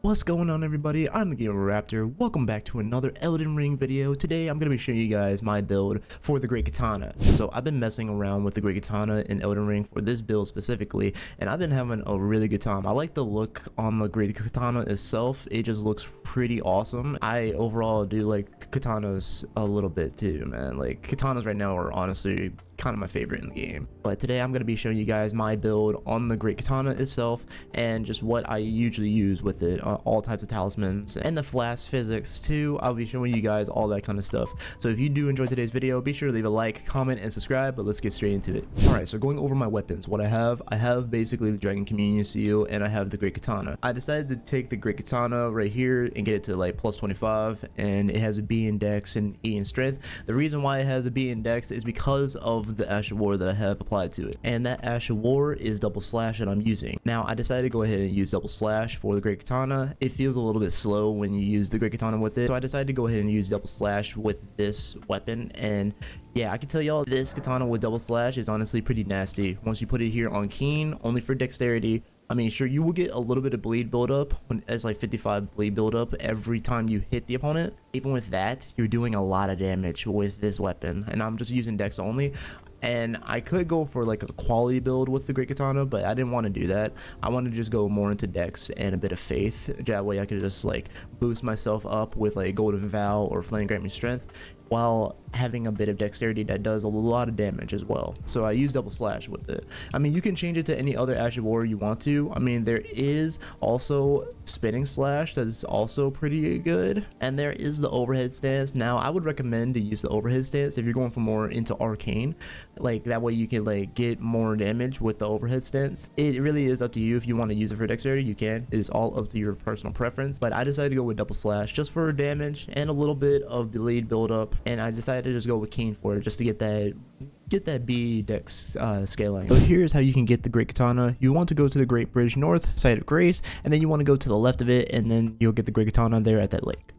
What's going on, everybody? I'm TheGamingRaptor. Welcome back to another Elden Ring video. Today I'm going to be showing you guys my build for the Great Katana. So I've been messing around with the Great Katana in Elden Ring for this build specifically, and I've been having a really good time. I like the look on the Great Katana itself. It just looks pretty awesome. I overall do like katanas a little bit too, man. Like katanas right now are honestly kind of my favorite in the game. But today I'm going to be showing you guys my build on the Great Katana itself and just what I usually use with it. All types of talismans and the Flask physics too. I'll be showing you guys all that kind of stuff. So if you do enjoy today's video, be sure to leave a like, comment, and subscribe. But let's get straight into it. Alright, so going over my weapons, what I have basically the Dragon Communion Seal, and I have the Great Katana. I decided to take the Great Katana right here and get it to like plus 25, and it has a B in Dex and E in Strength. The reason why it has a B in Dex is because of the Ash of War that I have applied to it, and that Ash of War is double slash that I'm using. Now I decided to go ahead and use double slash for the Great Katana. It feels a little bit slow when you use the Great Katana with it, so I decided to go ahead and use double slash with this weapon. And yeah, I can tell y'all this katana with double slash is honestly pretty nasty. Once you put it here on keen, only for dexterity, I mean, sure, you will get a little bit of bleed buildup as like 55 bleed buildup every time you hit the opponent. Even with that, you're doing a lot of damage with this weapon, and I'm just using dex only. And I could go for like a quality build with the Great Katana, but I didn't want to do that. I wanted to just go more into dex and a bit of faith. That way I could just like boost myself up with like Golden Vow or Flame Grant Me Strength, while having a bit of dexterity that does a lot of damage as well. So I use double slash with it. I mean, you can change it to any other Ash of War you want to. I mean, there is also spinning slash that is also pretty good, and there is the overhead stance. Now I would recommend to use the overhead stance if you're going for more into arcane, like that way you can like get more damage with the overhead stance. It really is up to you. If you want to use it for dexterity, you can. It is all up to your personal preference, but I decided to go with double slash just for damage and a little bit of bleed buildup, and I decided to just go with keen for it just to get that B dex scaling. So here's how you can get the Great Katana. You want to go to the Great Bridge North, Site of Grace, and then you want to go to the left of it, and then you'll get the Great Katana there at that lake.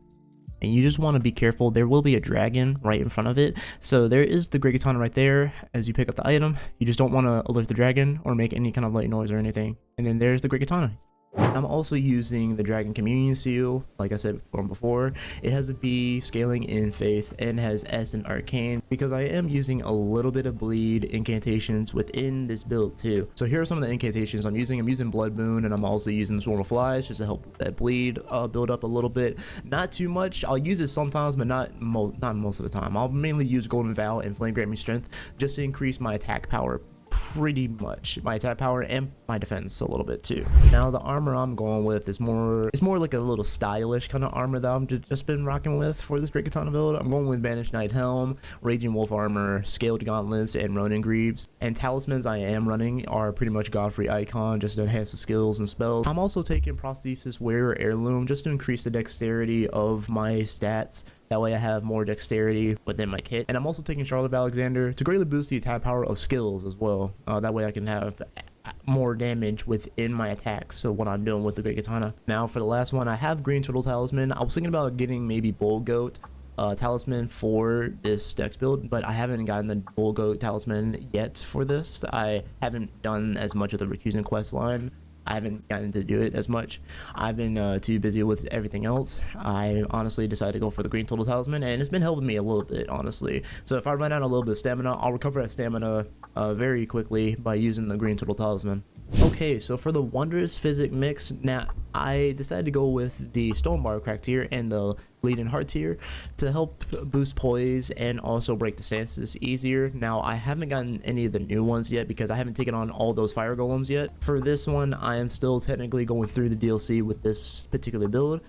And you just want to be careful. There will be a dragon right in front of it. So there is the Great Katana right there as you pick up the item. You just don't want to alert the dragon or make any kind of light noise or anything. And then there's the Great Katana. I'm also using the Dragon Communion Seal, like I said before. It has a B scaling in Faith and has S in Arcane, because I am using a little bit of bleed incantations within this build too. So here are some of the incantations I'm using. I'm using Blood Moon, and I'm also using Swarm of Flies just to help that bleed build up a little bit. Not too much. I'll use it sometimes, but not most of the time. I'll mainly use Golden Vow and Flame Grant Me Strength just to increase my attack power. Pretty much my attack power and my defense a little bit too. Now the armor I'm going with is more like a little stylish kind of armor that I'm just been rocking with for this Great Katana build. I'm going with Banished Knight Helm, Raging Wolf armor, Scaled Gauntlets, and Ronin Greaves. And talismans I am running are pretty much Godfrey Icon just to enhance the skills and spells. I'm also taking Prosthesis Wearer Heirloom just to increase the dexterity of my stats. That way I have more dexterity within my kit. And I'm also taking Charlotte of Alexander to greatly boost the attack power of skills as well. That way I can have more damage within my attacks. So what I'm doing with the Great Katana. Now for the last one, I have Green Turtle Talisman. I was thinking about getting maybe Bull Goat talisman for this dex build, but I haven't gotten the Bull Goat talisman yet for this. I haven't done as much of the Recusant quest line. I haven't gotten to do it as much. I've been too busy with everything else. I honestly decided to go for the Green Turtle Talisman, and it's been helping me a little bit, honestly. So if I run out a little bit of stamina, I'll recover that stamina very quickly by using the Green Turtle Talisman. Okay, so for the Wondrous Physic mix, now I decided to go with the Stone Bar Crack tier and the Bleeding Heart tier to help boost poise and also break the stances easier. Now I haven't gotten any of the new ones yet because I haven't taken on all those fire golems yet. For this one, I am still technically going through the DLC with this particular build,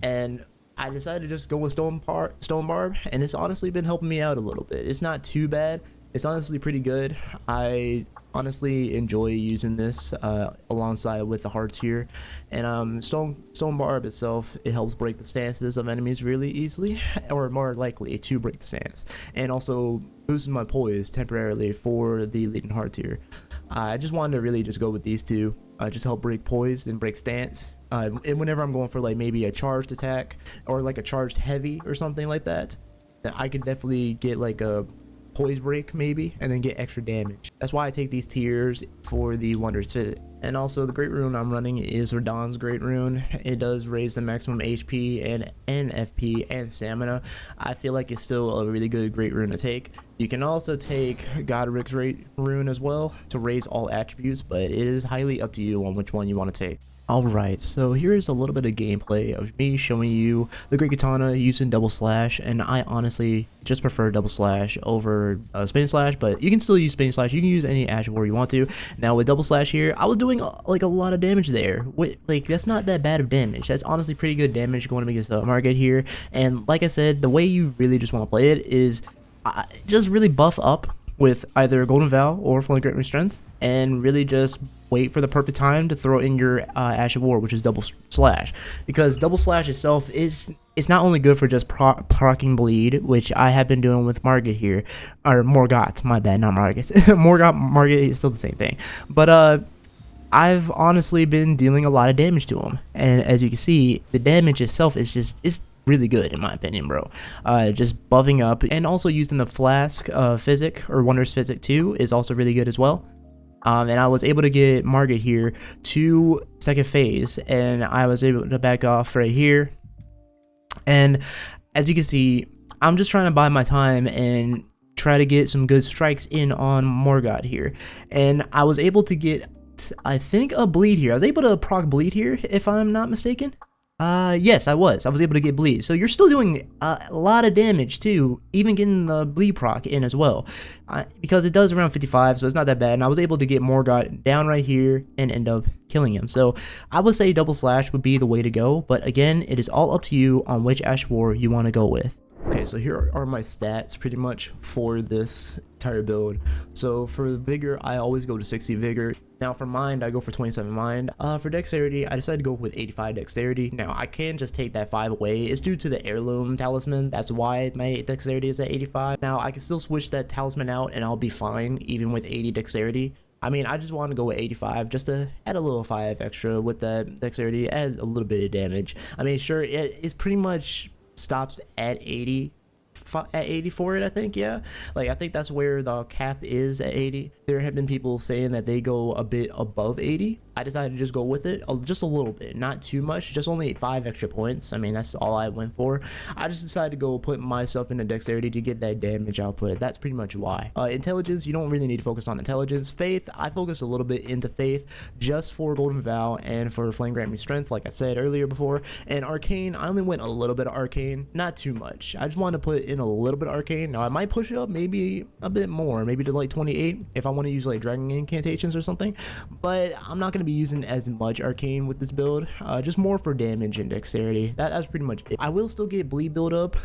and I decided to just go with Stone Barb, and it's honestly been helping me out a little bit. It's not too bad. It's honestly pretty good. I honestly enjoy using this alongside with the hearts here, and Stone Barb itself, it helps break the stances of enemies really easily, or more likely to break the stance, and also boosting my poise temporarily for the leading heart tier. I just wanted to really just go with these two, just help break poise and break stance. And whenever I'm going for like maybe a charged attack or like a charged heavy or something like that, then I could definitely get like a poise break maybe, and then get extra damage. That's why I take these tiers for the Wondrous Physic. And also the great rune I'm running is Radahn's great rune. It does raise the maximum HP and FP and stamina. I feel like it's still a really good great rune to take. You can also take Godric's great rune as well to raise all attributes, but it is highly up to you on which one you want to take. Alright, so here's a little bit of gameplay of me showing you the Great Katana using double slash, and I honestly just prefer double slash over spin slash, but you can still use spin slash. You can use any Ash War you want to. Now with double slash here, I was doing like a lot of damage there. Like that's not that bad of damage. That's honestly pretty good damage going against Margit here. And like I said, the way you really just want to play it is just really buff up with either Golden Vow or Flame Grant Strength, and really just wait for the perfect time to throw in your Ash of War, which is double slash, because double slash itself it's not only good for just proccing bleed, which I have been doing with Margit here, or Morgott, my bad, not Margit. Margit is still the same thing, but I've honestly been dealing a lot of damage to him, and as you can see, the damage itself is it's really good in my opinion, bro. Just buffing up, and also using the Flask physic or Wondrous Physic 2 is also really good as well. And I was able to get Margit here to second phase, and I was able to back off right here. And as you can see, I'm just trying to buy my time and try to get some good strikes in on Morgott here. And I was able to get, I think, a bleed here. I was able to proc bleed here, if I'm not mistaken. Yes, I was able to get bleed. So you're still doing a lot of damage too, even getting the bleed proc in as well, because it does around 55, so it's not that bad. And I was able to get Morgott down right here and end up killing him. So I would say double slash would be the way to go, but again, it is all up to you on which Ash War you want to go with. Okay, so here are my stats pretty much for this entire build. So for vigor, I always go to 60 vigor. Now for mind, I go for 27 mind. For dexterity, I decided to go with 85 dexterity. Now I can just take that 5 away. It's due to the heirloom talisman. That's why my dexterity is at 85. Now I can still switch that talisman out and I'll be fine even with 80 dexterity. I mean, I just want to go with 85 just to add a little 5 extra with that dexterity, add a little bit of damage. I mean, sure, it's pretty much stops at 80 for it, I think. Yeah, like I think that's where the cap is at 80. There have been people saying that they go a bit above 80. I decided to just go with it just a little bit, not too much, just only 5 extra points. I mean, that's all I went for. I just decided to go put myself into dexterity to get that damage output. That's pretty much why. Intelligence, you don't really need to focus on intelligence. Faith, I focused a little bit into faith just for Golden Vow and for Flame Grant Me Strength, like I said earlier before. And arcane, I only went a little bit of arcane, not too much. I just wanted to put in a little bit of arcane. Now I might push it up maybe a bit more, maybe to like 28 if I want to use like dragon incantations or something, but I'm not going to be using as much arcane with this build, just more for damage and dexterity. That's pretty much it. I will still get bleed build up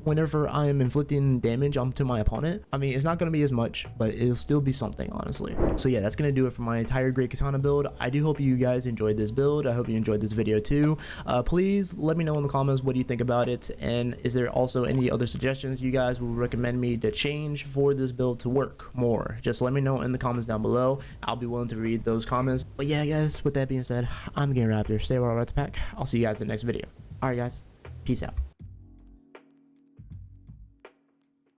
whenever I am inflicting damage onto my opponent. I mean, it's not going to be as much, but it'll still be something, honestly. So yeah, that's going to do it for my entire Great Katana build. I do hope you guys enjoyed this build. I hope you enjoyed this video too. Please let me know in the comments what do you think about it, and is there also any other suggestions you guys would recommend me to change for this build to work more? Just let me know in the comments down below. I'll be willing to read those comments. But yeah, guys, with that being said, I'm TheGamingRaptor. Stay well, right to pack. I'll see you guys in the next video. Alright guys, peace out.